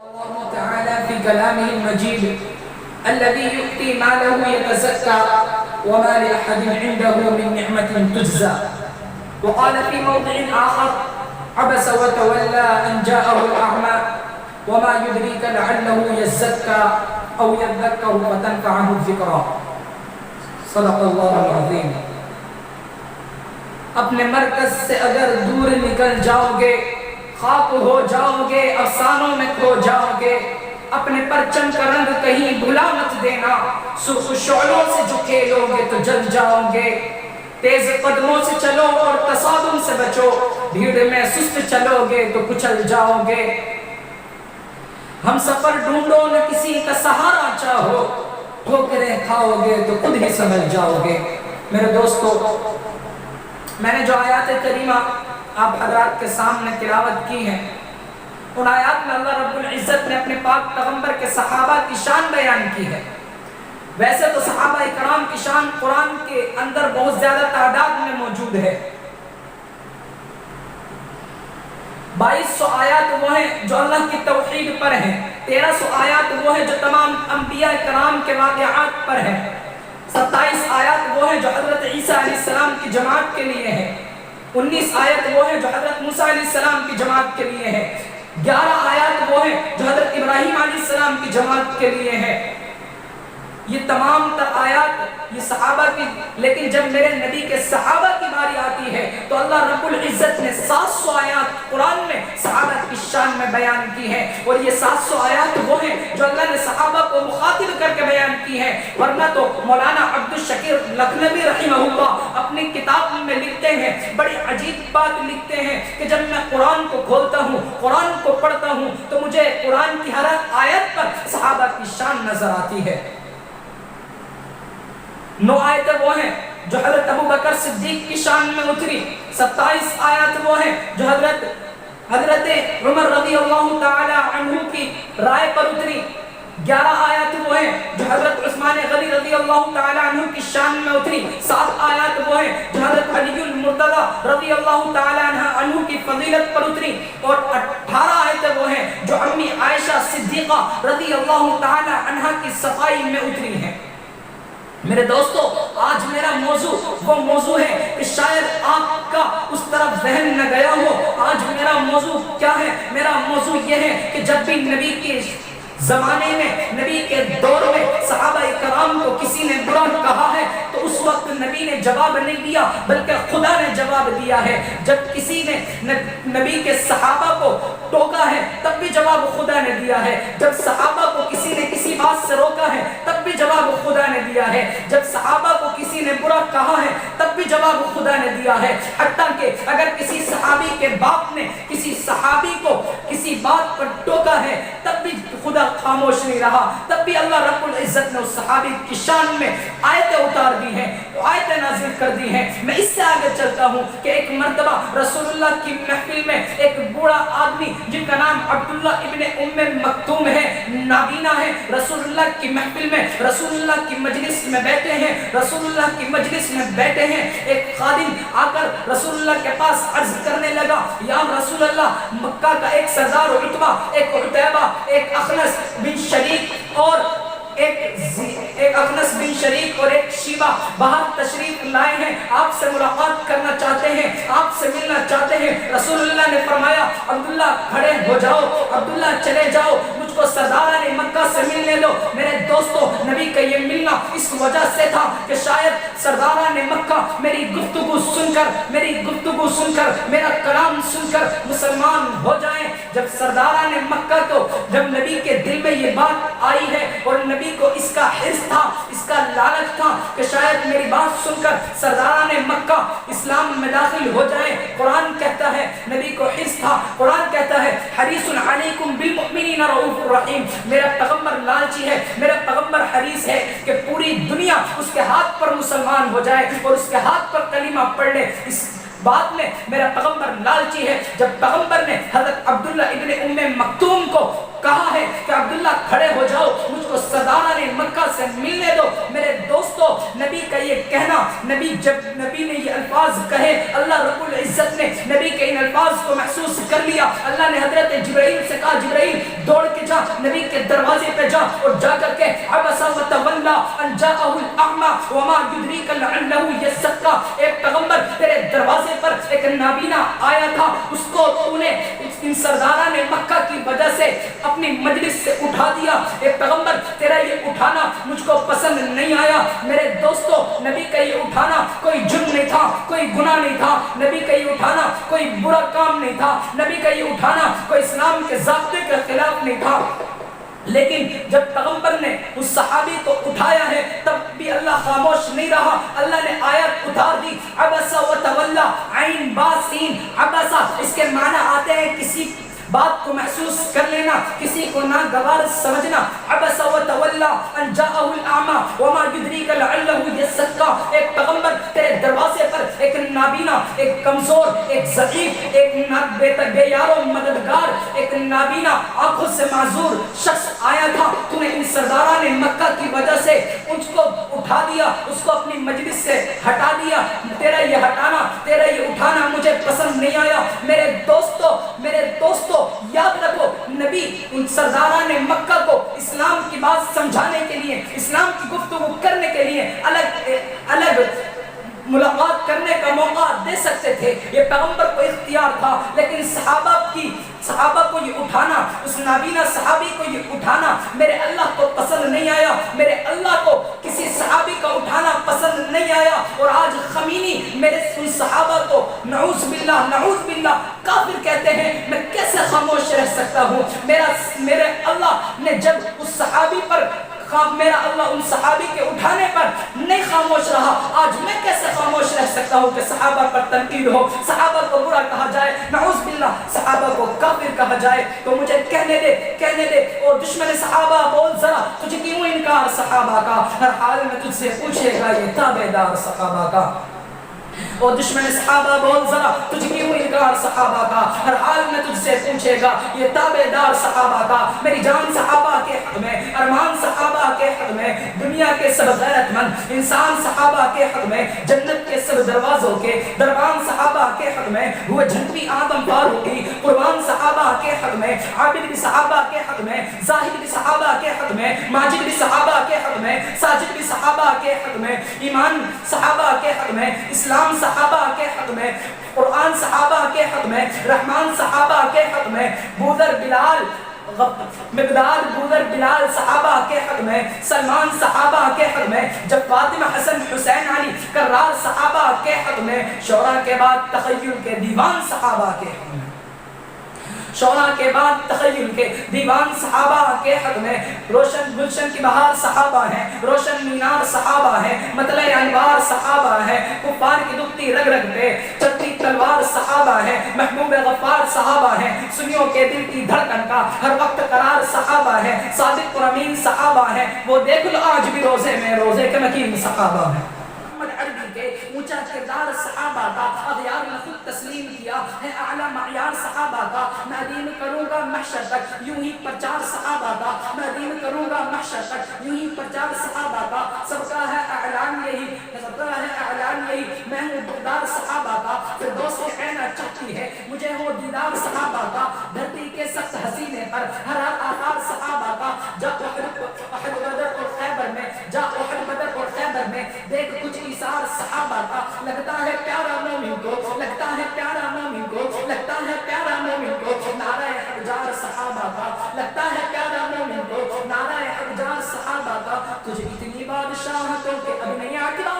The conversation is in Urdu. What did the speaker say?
الله تعالى في كلامه المجيد الذي يؤتي ماله يتزكى وما لأحد عنده من نعمة تجزى. وقال في موضع آخر عبس وتولى أن جاءه الأعمى وما يدريك لعله يزكى أو يذكر فتنفعه الذكرى. صدق الله العظيم. اپنے مرکز سے اگر دور نکل جاؤ گے خاک ہو جاؤ گے افسانوں میں کھو جاؤ گے. اپنے پرچم کا رنگ کہیں بھلا مت دینا. سرخ شعلوں سے جو کھیلو گے تو جل جاؤ گے. تیز قدموں سے چلو اور تصادم سے بچو. بھیڑ میں سست چلو گے تو کچل جاؤ گے. ہم سفر ڈھونڈو نہ کسی کا سہارا چاہو. ٹھوکریں کھاؤ گے تو خود ہی سمجھ جاؤ گے. میرے دوستو، میں نے جو آیات کریمہ آپ حضرات کے سامنے تلاوت کی ہیں، ان آیات میں اللہ رب العزت نے اپنے پاک پیغمبر کے صحابہ کی شان بیان کی ہے. ویسے تو صحابہ کرام کی شان قرآن کے اندر بہت زیادہ تعداد میں موجود ہے. 2200 آیات وہ ہیں جو اللہ کی توحید پر ہیں. 1300 آیات وہ ہیں جو تمام انبیاء کرام کے واقعات پر ہیں. 27 آیات وہ ہیں جو حضرت عیسیٰ علیہ السلام کی جماعت کے لیے ہیں. 19 آیت وہ ہیں جو حضرت موسیٰ علیہ السلام کی جماعت کے لیے ہیں. 11 آیات وہ ہیں جو حضرت ابراہیم علیہ السلام کی جماعت کے لیے ہیں. یہ تمام تر آیات یہ صحابہ کی، لیکن جب میرے نبی کے صحابہ کی باری آتی ہے تو اللہ رب العزت نے 700 آیات قرآن میں صحابہ کی شان میں بیان کی ہیں. اور یہ 700 آیات وہ ہیں جو اللہ نے صحابہ کو مخاطب کر کے بیان کی ہیں. ورنہ تو مولانا عبدالشکور لکھنوی رحمہ اللہ اپنی کتاب میں لکھتے ہیں، بڑی عجیب بات لکھتے ہیں کہ جب میں قرآن کو کھولتا ہوں، قرآن کو پڑھتا ہوں تو مجھے قرآن کی ہر آیت پر صحابہ کی شان نظر آتی ہے. 9 آیتیں وہ ہیں جو حضرت ابو بکر صدیق کی شان میں اتری. 27 آیات وہ ہیں جو حضرت عمر رضی اللہ تعالی عنہ کی رائے پر اتری. 11 آیات وہ ہیں جو حضرت عثمان غنی رضی اللہ تعالی عنہ کی شان میں اتری. 7 آیات وہ ہیں جو حضرت علی المرتضی رضی اللہ تعالی عنہ کی فضیلت پر اتری. اور 18 آیتیں وہ ہیں جو امی عائشہ صدیقہ رضی اللہ تعالی عنہ کی صفائی میں اتری ہیں. میرے دوستو، آج میرا موضوع وہ موضوع ہے کہ شاید آپ کا اس طرف ذہن نہ گیا ہو. آج میرا موضوع کیا ہے؟ میرا موضوع یہ ہے کہ جب بھی نبی کے زمانے میں، نبی کے دور میں صحابہ کرام کو کسی نے برا کہا ہے تو اس وقت نبی نے جواب نہیں دیا بلکہ خدا نے جواب دیا ہے. جب کسی نے نبی کے صحابہ کو ٹوکا ہے تب بھی جواب خدا نے دیا ہے. جب صحابہ کو کسی نے کسی بات سے روکا ہے تب بھی جواب خدا نے دیا ہے. جب صحابہ کو کسی نے برا کہا ہے تب بھی جواب خدا نے دیا ہے. حتیٰ کہ اگر کسی صحابی کے باپ نے کسی صحابی کو کسی بات پر ٹوکا ہے تب بھی خدا خاموش نہیں رہا. تب بھی اللہ رب العزت نے اس صحابی کی شان میں آیتیں اتار دی ہیں، آیتیں نازل کر دی ہیں. میں اس سے آگے چلتا ہوں کہ ایک مرتبہ رسول اللہ کی محفل میں ایک بوڑھا آدمی جن کا نام عبداللہ ابن ام مکتوم ہے، نابینا ہے، رسول اللہ کی محفل میں رسول اللہ کی مجلس میں بیٹھے ہیں. رسول اللہ کی مجلس میں بیٹھے ہیں. ایک خادم آ کر رسول اللہ کے پاس عرض کرنے لگا، یا رسول اللہ، مکہ کا ایک سردار عتبہ، ایک عتیبہ، ایک اخنس بن شریک اور ایک اخنس بن شریک اور ایک شیبہ باہر تشریف لائے ہیں، آپ سے ملاقات کرنا چاہتے ہیں، آپ سے ملنا چاہتے ہیں. رسول اللہ نے فرمایا، عبداللہ کھڑے ہو جاؤ، عبداللہ چلے جاؤ، مجھ کو سرداران مکہ سے ملنے دو. میرے دوستو، نبی کا یہ ملنا اس وجہ سے تھا کہ شاید سرداران مکہ میری گفتگو سن کر میرا کلام سن کر مسلمان ہو جائیں. جب سرداران مکہ کو جب نبی کے دل میں یہ بات آئی ہے اور نبی کو اس کا حرص تھا، اس کا لالچ تھا کہ شاید میری بات سن کر سرداران مکہ اسلام میں داخل ہو جائیں. قرآن کہتا ہے، نبی کو حرص تھا، قرآن کہتا ہے، حریص علیکم بالمؤمنین رؤوف الرحیم. میرا پیغمبر لالچی ہے، میرا پیغمبر حریص ہے کہ پوری دنیا اس کے ہاتھ پر مسلمان ہو جائے اور اس کے ہاتھ پر کلمہ پڑھ لے. اس بات میں میرا پیغمبر لالچی ہے. جب پیغمبر نے حضرت عبداللہ ابن ام مکتوم کو کہا ہے کہ عبداللہ کھڑے ہو جاؤ، مجھ کو سرداران مکہ سے ملنے دو. میرے دوستو، نبی کا یہ کہنا، جب نبی نے یہ الفاظ کہے، اللہ رب العزت العزت نے نبی کے ان الفاظ کو محسوس کر لیا. اللہ نے حضرت جبرائیل سے کہا جبرائیل دوڑ کے جا نبی کے دروازے پہ جا اور جا کر کے عبس وتولى ان جاءه الاعمى وما يدريك لعله يزكى. ایک پیغمبر تیرے دروازے پر ایک نابینا آیا تھا, اس کو تو نے ان سرداران مکہ کی وجہ سے اپنی مجلس سے اٹھا دیا. ایک پیغمبر تیرا یہ اٹھانا مجھ کو پسند نہیں آیا. میرے دوستو نبی کا یہ اٹھانا کوئی جرم نہیں تھا, کوئی گناہ نہیں تھا. نبی کا یہ اٹھانا کوئی برا کام نہیں تھا. نبی کا یہ اٹھانا کوئی اسلام کے ضابطے کے خلاف نہیں تھا. لیکن جب پیغمبر نے اس صحابی کو اٹھایا ہے تب بھی اللہ خاموش نہیں رہا. اللہ نے آیت اتار دی عبس وتولى عین با سین. عبس اس کے معنی آتے ہیں کسی بات کو محسوس کر لینا, کسی کو ناگوار سمجھنا. عبس وتولى ان جاءه الاعمى وما يدريك لعله يزكى. ایک پیغمبر تیرے دروازے پر ایک نابینا, ایک کمزور, ایک ضعیف, ایک بے یار و مددگار, ایک نابینا آنکھوں سے معذور شخص آیا تھا. تو نے ان سرداران مکہ کی وجہ سے اس کو اٹھا دیا, اس کو اپنی مجلس سے ہٹا دیا. تیرا یہ ہٹانا, تیرا یہ اٹھانا مجھے پسند نہیں آیا. میرے دوستو یاد رکھو نبی ان سرداران مکہ کو اسلام کی بات سمجھانے کے لیے, اسلام کی گفتگو کرنے کے لیے الگ ملاقات کرنے کا موقع دے سکتے تھے. یہ پیغمبر کو اختیار تھا. لیکن صحابہ کو یہ اٹھانا, اس نابینا صحابی کو یہ اٹھانا میرے اللہ کو پسند نہیں آیا. میرے اللہ کو کسی صحابی کا اٹھانا پسند نہیں آیا. اور آج خمینی میرے ان صحابہ کو نعوذ باللہ کافر کہتے ہیں. میں کیسے خاموش رہ سکتا ہوں؟ میرے اللہ نے جب اس صحابی پر میرا اللہ ان صحابی کے اٹھانے پر نہیں خاموش رہا, آج میں کیسے خاموش رہ سکتا ہوں کہ صحابہ پر تنقید ہو, صحابہ کو برا کہا جائے, نعوذ باللہ صحابہ کو کافر کہا جائے. تو مجھے کہنے دے اور دشمن صحابہ بول ذرا تجھے کیوں انکار صحابہ کا؟ ہر حال میں تجھ سے پوچھے گا یہ تابعدار صحابہ کا. اور دشمن صحابہ بول ذرا تجھ کیوں انکار صحابہ کا؟ ہر حال میں تجھ سے پوچھے گا یہ تابعدار صحابہ کا. میری جان صحابہ کے حق میں, ارمان صحابہ کے حق میں, دنیا کے سب غیرت مند انسان صحابہ کے حق میں, جنت کے سب دروازوں کے دربان صحابہ کے حق میں, ہوئے جنتی آدم فاروقی قربان صحابہ کے حق میں, عابد بھی صحابہ کے حق میں, زاہد بھی صحابہ کے حق میں, ماجد بھی صحابہ کے حق میں, ساجد بھی صحابہ کے حق میں, ایمان صحابہ کے حق میں, اسلام صحابہ کے حق میں, قرآن صحابہ کے حق میں, رحمان صحابہ کے حق میں, مقدار بودر بلال صحابہ کے حق میں, سلمان صحابہ کے حق میں, جب فاطمہ حسن حسین علی کرار صحابہ کے حق میں, شورا کے بعد تخیل کے دیوان صحابہ کے حق میں, شورا کے بعد تخیل کے دیوان صحابہ کے حق میں, روشن گلشن کی بہار صحابہ ہیں, روشن مینار صحابہ ہیں, مطلع انوار صحابہ ہیں, کفار کی دکھتی رگ رگ پہ چلتی تلوار صحابہ ہیں, محبوب غفار صحابہ ہیں, سنیوں کے دل کی دھڑکن کا ہر وقت قرار صحابہ ہیں, صادق اور امین صحابہ ہیں, وہ دیکھ لو آج بھی روزے میں روزے کے مکین صحابہ ہیں. عربی کے اونچا کردار صحابہ کا, اغیار نے خود تسلیم کیا ہے اعلیٰ معیار صحابہ کا. میں دین کروں گا محشر تک یوں ہی پرچار صحابہ کا, میں دین کروں گا محشر تک یوں ہی پرچار صحابہ کا. سب کا ہے اعلان یہی, میں ہوں دیدار صحابہ کا. پھر دوست کہنا چاہتی ہے مجھے ہو دیدار صحابہ کا. دھرتی کے سخت حسینے پر ہر آثار صحابہ کا. جا احد بدر اور خیبر میں, جا احد بدر اور خیبر میں, دیکھ کچھ ایثار صحابہ کا. لگتا ہے پیارا مومن کو, لگتا ہے پیارا مومن کو, لگتا ہے پیارا مومن کو, نعرہ حجار صحابہ کا. لگتا ہے پیارا مومن کو, نعرہ حجار صحابہ کا. تجھے اتنی بادشاہتوں کے اب نہیں آٹھا